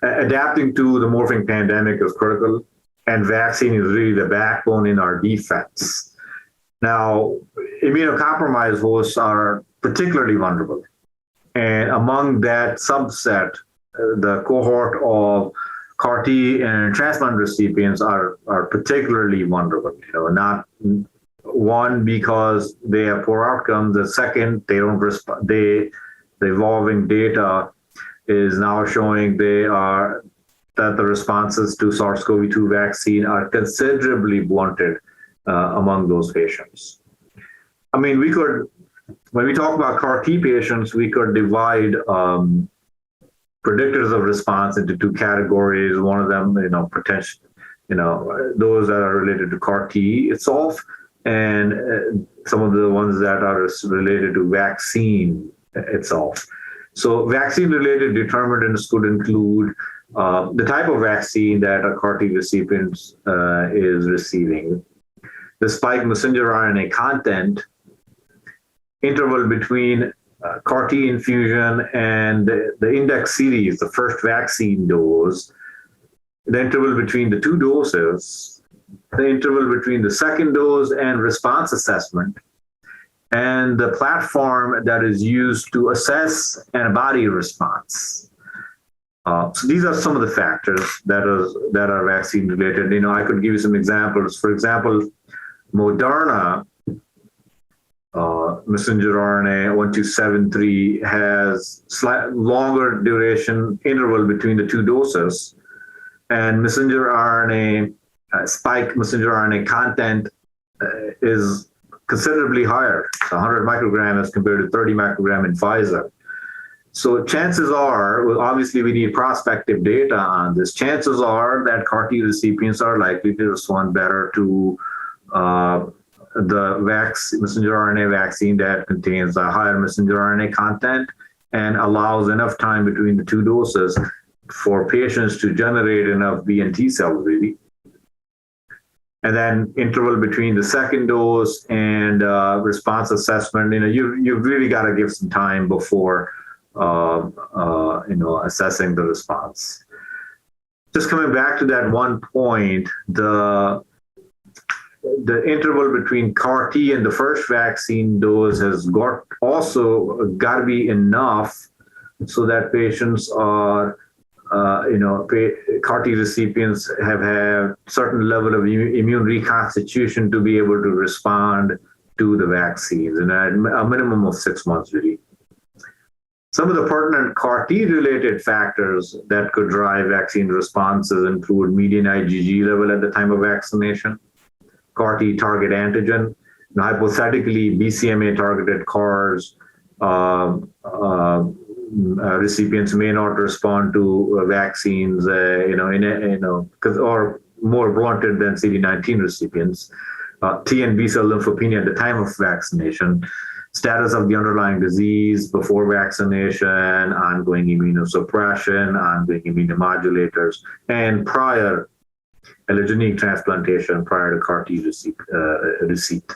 Adapting to the morphing pandemic is critical, and vaccine is really the backbone in our defense. Now, immunocompromised hosts are particularly vulnerable. And among that subset, the cohort of CAR T and transplant recipients are particularly vulnerable. Not one because they have poor outcomes. The second, they don't respond. The evolving data is now showing that the responses to SARS-CoV-2 vaccine are considerably blunted among those patients. I mean, when we talk about CAR T patients, we could divide predictors of response into two categories. One of them, potential, those that are related to CAR T itself, and some of the ones that are related to vaccine itself. So vaccine-related determinants could include the type of vaccine that a CAR T recipient is receiving, the spike messenger RNA content, interval between CAR T infusion and the index series, the first vaccine dose, the interval between the two doses, the interval between the second dose and response assessment, and the platform that is used to assess antibody response. So these are some of the factors that are vaccine related. I could give you some examples. For example, Moderna messenger RNA 1273 has longer duration interval between the two doses, and messenger RNA spike messenger RNA content is considerably higher, 100 microgram as compared to 30 microgram in Pfizer. So chances are, obviously we need prospective data on this. Chances are that CAR T recipients are likely to respond better to the messenger RNA vaccine that contains a higher messenger RNA content and allows enough time between the two doses for patients to generate enough B and T cells, really. And then interval between the second dose and response assessment, you've really got to give some time before, assessing the response. Just coming back to that one point, the interval between CAR T and the first vaccine dose has got to be enough so that patients are, CAR T recipients have had certain level of immune reconstitution to be able to respond to the vaccines, and at a minimum of 6 months, really. Some of the pertinent CAR T related factors that could drive vaccine responses include median IgG level at the time of vaccination, CAR T target antigen. Hypothetically, BCMA targeted CARs recipients may not respond to vaccines, or more blunted than CD19 recipients. T and B cell lymphopenia at the time of vaccination, status of the underlying disease before vaccination, ongoing immunosuppression, ongoing immunomodulators, and prior allogeneic transplantation prior to CAR T receipt.